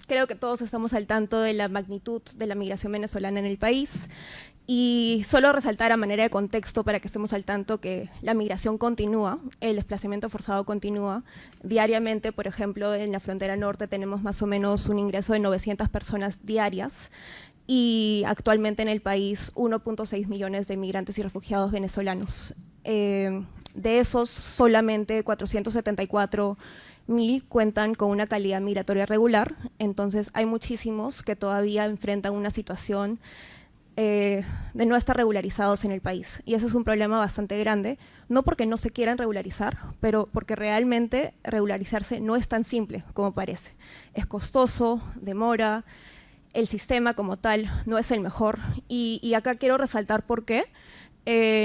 Creo que todos estamos al tanto de la magnitud de la migración venezolana en el país y solo resaltar a manera de contexto para que estemos al tanto que la migración continúa, el desplazamiento forzado continúa. Diariamente, por ejemplo, en la frontera norte tenemos más o menos un ingreso de 900 personas diarias y actualmente en el país 1.6 millones de migrantes y refugiados venezolanos. De esos, solamente 474.000 cuentan con una calidad migratoria regular, entonces hay muchísimos que todavía enfrentan una situación de no estar regularizados en el país. Y ese es un problema bastante grande, no porque no se quieran regularizar, pero porque realmente regularizarse no es tan simple como parece. Es costoso, demora, el sistema como tal no es el mejor. Y acá quiero resaltar por qué.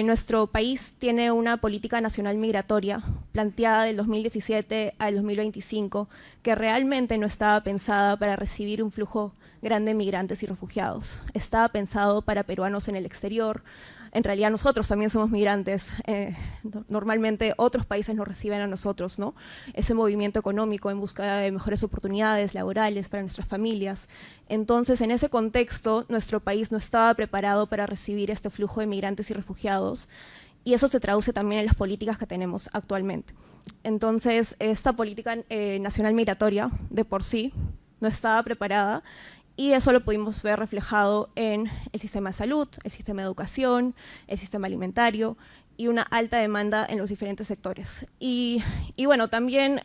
Nuestro país tiene una política nacional migratoria planteada del 2017 al 2025 que realmente no estaba pensada para recibir un flujo grande de migrantes y refugiados. Estaba pensado para peruanos en el exterior. En realidad nosotros también somos migrantes. Normalmente otros países nos reciben a nosotros, ¿no? Ese movimiento económico en busca de mejores oportunidades laborales para nuestras familias. Entonces, en ese contexto, nuestro país no estaba preparado para recibir este flujo de migrantes y refugiados. Y eso se traduce también en las políticas que tenemos actualmente. Entonces, esta política nacional migratoria, de por sí, no estaba preparada. Y eso lo pudimos ver reflejado en el sistema de salud, el sistema de educación, el sistema alimentario y una alta demanda en los diferentes sectores. Y bueno, también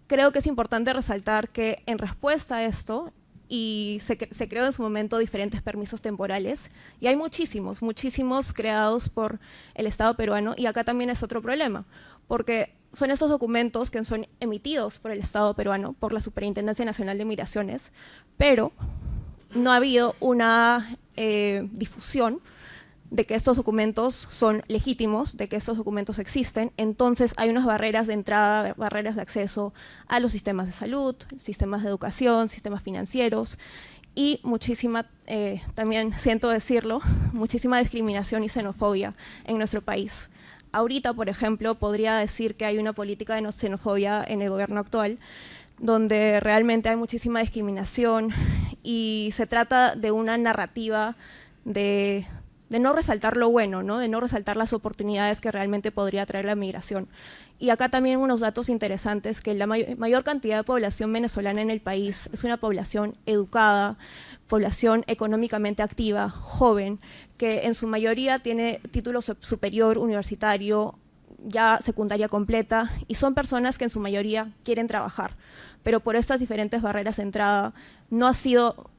creo que es importante resaltar que en respuesta a esto, y se creó en su momento diferentes permisos temporales, y hay muchísimos creados por el Estado peruano, y acá también es otro problema, porque son estos documentos que son emitidos por el Estado peruano, por la Superintendencia Nacional de Migraciones, pero no ha habido una difusión de que estos documentos son legítimos, de que estos documentos existen. Entonces hay unas barreras de entrada, barreras de acceso a los sistemas de salud, sistemas de educación, sistemas financieros y muchísima, también siento decirlo, muchísima discriminación y xenofobia en nuestro país. Ahorita, por ejemplo, podría decir que hay una política de xenofobia en el gobierno actual, donde realmente hay muchísima discriminación y se trata de una narrativa de no resaltar lo bueno, ¿no? De no resaltar las oportunidades que realmente podría traer la migración. Y acá también unos datos interesantes, que la mayor cantidad de población venezolana en el país es una población educada, población económicamente activa, joven, que en su mayoría tiene título superior, universitario, ya secundaria completa, y son personas que en su mayoría quieren trabajar, pero por estas diferentes barreras de entrada no ha sido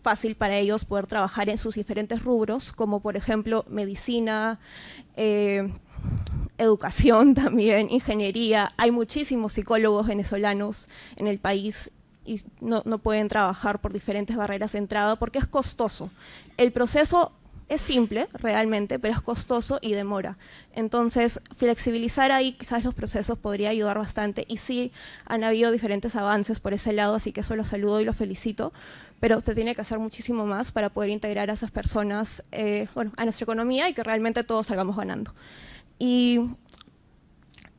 fácil para ellos poder trabajar en sus diferentes rubros, como por ejemplo medicina, educación también, ingeniería. Hay muchísimos psicólogos venezolanos en el país y no pueden trabajar por diferentes barreras de entrada porque es costoso. El proceso es simple realmente, pero es costoso y demora. Entonces, flexibilizar ahí quizás los procesos podría ayudar bastante, y sí han habido diferentes avances por ese lado, así que eso lo saludo y lo felicito, pero usted tiene que hacer muchísimo más para poder integrar a esas personas a nuestra economía y que realmente todos salgamos ganando. Y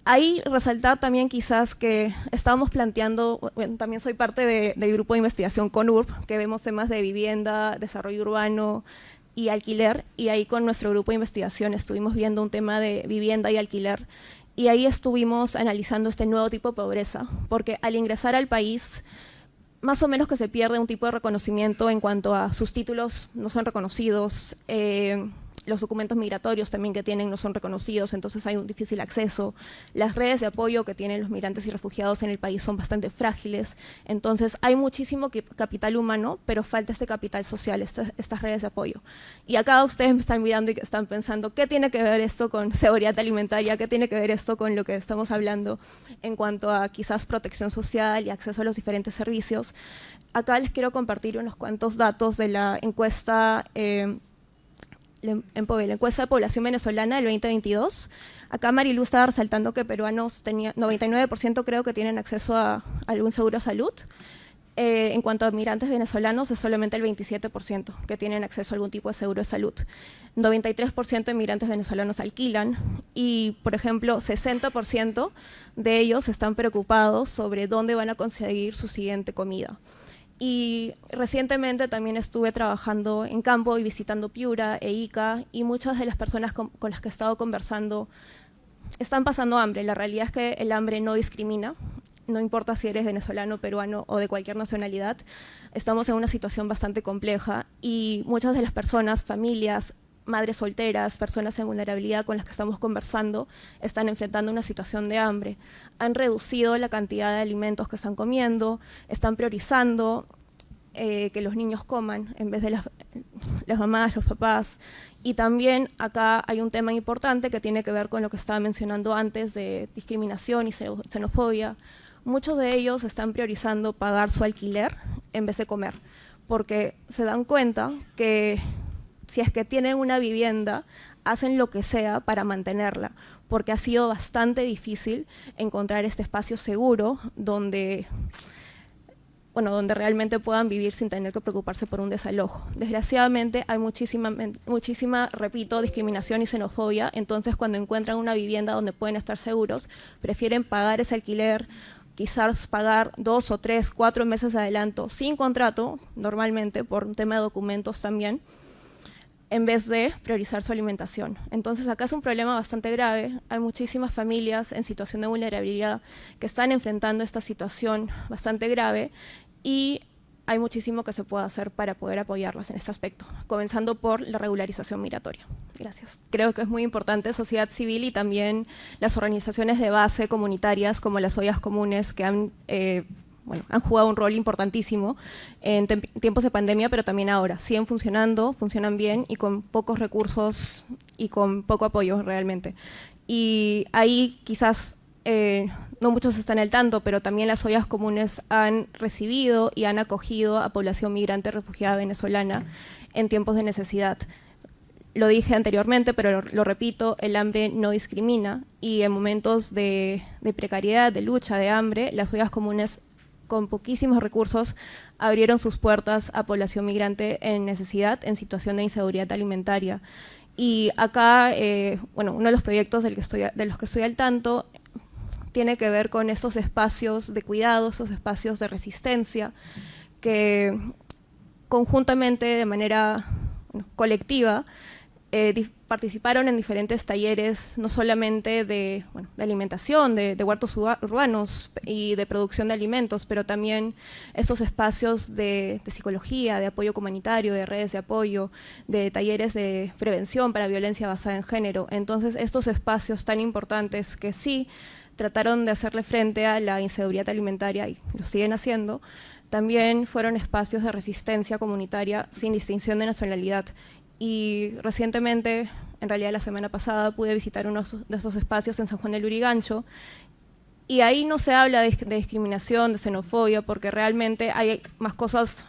ahí resaltar también quizás que estábamos planteando, bueno, también soy parte del grupo de investigación CONURB, que vemos temas de vivienda, desarrollo urbano y alquiler, y ahí con nuestro grupo de investigación estuvimos viendo un tema de vivienda y alquiler, y ahí estuvimos analizando este nuevo tipo de pobreza, porque al ingresar al país, más o menos que se pierde un tipo de reconocimiento en cuanto a sus títulos no son reconocidos, los documentos migratorios también que tienen no son reconocidos, entonces hay un difícil acceso. Las redes de apoyo que tienen los migrantes y refugiados en el país son bastante frágiles, entonces hay muchísimo capital humano, pero falta este capital social, estas redes de apoyo. Y acá ustedes me están mirando y están pensando, ¿qué tiene que ver esto con seguridad alimentaria? ¿Qué tiene que ver esto con lo que estamos hablando en cuanto a quizás protección social y acceso a los diferentes servicios? Acá les quiero compartir unos cuantos datos de la encuesta la encuesta de población venezolana del 2022. Acá Marilu estaba resaltando que peruanos 99% creo que tienen acceso a algún seguro de salud. En cuanto a migrantes venezolanos, es solamente el 27% que tienen acceso a algún tipo de seguro de salud. 93% de migrantes venezolanos alquilan y, por ejemplo, 60% de ellos están preocupados sobre dónde van a conseguir su siguiente comida. Y recientemente también estuve trabajando en campo y visitando Piura e Ica, y muchas de las personas con las que he estado conversando están pasando hambre. La realidad es que el hambre no discrimina. No importa si eres venezolano, peruano o de cualquier nacionalidad, estamos en una situación bastante compleja y muchas de las personas, familias, madres solteras, personas en vulnerabilidad con las que estamos conversando, están enfrentando una situación de hambre. Han reducido la cantidad de alimentos que están comiendo, están priorizando que los niños coman en vez de las mamás, los papás. Y también acá hay un tema importante que tiene que ver con lo que estaba mencionando antes de discriminación y xenofobia. Muchos de ellos están priorizando pagar su alquiler en vez de comer, porque se dan cuenta que si es que tienen una vivienda, hacen lo que sea para mantenerla, porque ha sido bastante difícil encontrar este espacio seguro donde realmente puedan vivir sin tener que preocuparse por un desalojo. Desgraciadamente hay muchísima, repito, discriminación y xenofobia, entonces cuando encuentran una vivienda donde pueden estar seguros, prefieren pagar ese alquiler, quizás pagar 2 o 3, 4 meses de adelanto sin contrato, normalmente por un tema de documentos también, en vez de priorizar su alimentación. Entonces acá es un problema bastante grave. Hay muchísimas familias en situación de vulnerabilidad que están enfrentando esta situación bastante grave y hay muchísimo que se puede hacer para poder apoyarlas en este aspecto, comenzando por la regularización migratoria. Gracias. Creo que es muy importante sociedad civil y también las organizaciones de base comunitarias como las ollas comunes que han jugado un rol importantísimo en tiempos de pandemia, pero también ahora. Siguen funcionando, funcionan bien y con pocos recursos y con poco apoyo realmente. Y ahí quizás no muchos están al tanto, pero también las ollas comunes han recibido y han acogido a población migrante refugiada venezolana en tiempos de necesidad. Lo dije anteriormente, pero lo repito, el hambre no discrimina y en momentos de precariedad, de lucha, de hambre, las ollas comunes con poquísimos recursos abrieron sus puertas a población migrante en necesidad, en situación de inseguridad alimentaria. Y acá, uno de los proyectos de los que estoy al tanto tiene que ver con estos espacios de cuidado, estos espacios de resistencia, que conjuntamente, de manera colectiva, participaron en diferentes talleres, no solamente de alimentación, de huertos urbanos y de producción de alimentos, pero también estos espacios de psicología, de apoyo comunitario, de redes de apoyo, de talleres de prevención para violencia basada en género. Entonces, estos espacios tan importantes que sí trataron de hacerle frente a la inseguridad alimentaria y lo siguen haciendo, también fueron espacios de resistencia comunitaria sin distinción de nacionalidad. Y recientemente, en realidad la semana pasada, pude visitar uno de esos espacios en San Juan del Lurigancho, y ahí no se habla de discriminación, de xenofobia, porque realmente hay más cosas.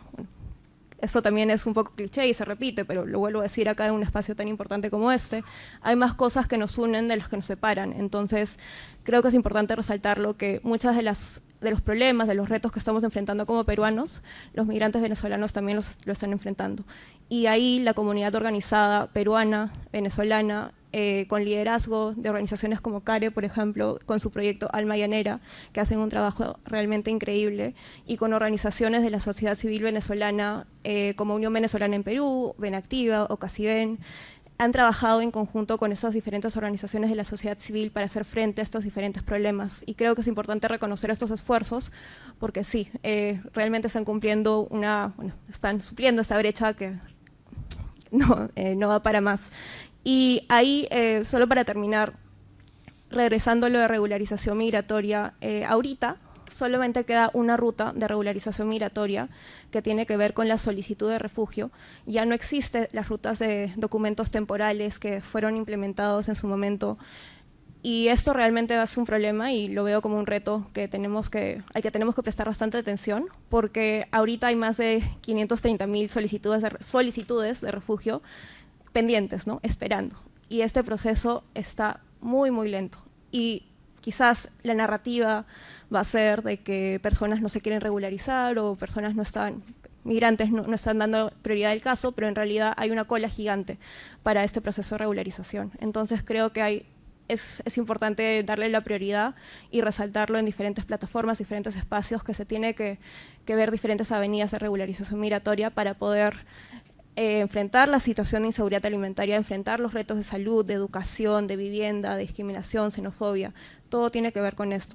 Eso también es un poco cliché y se repite, pero lo vuelvo a decir acá en un espacio tan importante como este. Hay más cosas que nos unen de las que nos separan. Entonces, creo que es importante resaltarlo, que muchas de los problemas, de los retos que estamos enfrentando como peruanos, los migrantes venezolanos también lo están enfrentando. Y ahí la comunidad organizada peruana, venezolana, con liderazgo de organizaciones como CARE, por ejemplo, con su proyecto Alma Llanera, que hacen un trabajo realmente increíble, y con organizaciones de la sociedad civil venezolana, como Unión Venezolana en Perú, Benactiva o Casiben, han trabajado en conjunto con esas diferentes organizaciones de la sociedad civil para hacer frente a estos diferentes problemas. Y creo que es importante reconocer estos esfuerzos, porque sí, realmente están están supliendo esta brecha que no va para más. Y ahí, solo para terminar, regresando a lo de regularización migratoria, ahorita solamente queda una ruta de regularización migratoria que tiene que ver con la solicitud de refugio. Ya no existen las rutas de documentos temporales que fueron implementados en su momento, y esto realmente va a ser un problema y lo veo como un reto al que tenemos que prestar bastante atención, porque ahorita hay más de 530.000 solicitudes de refugio pendientes, ¿no? Esperando. Y este proceso está muy, muy lento. Y quizás la narrativa va a ser de que personas no se quieren regularizar o personas no están, migrantes no están dando prioridad al caso, pero en realidad hay una cola gigante para este proceso de regularización. Entonces creo que es importante darle la prioridad y resaltarlo en diferentes plataformas, diferentes espacios, que se tiene que ver diferentes avenidas de regularización migratoria para poder enfrentar la situación de inseguridad alimentaria, enfrentar los retos de salud, de educación, de vivienda, de discriminación, xenofobia. Todo tiene que ver con esto.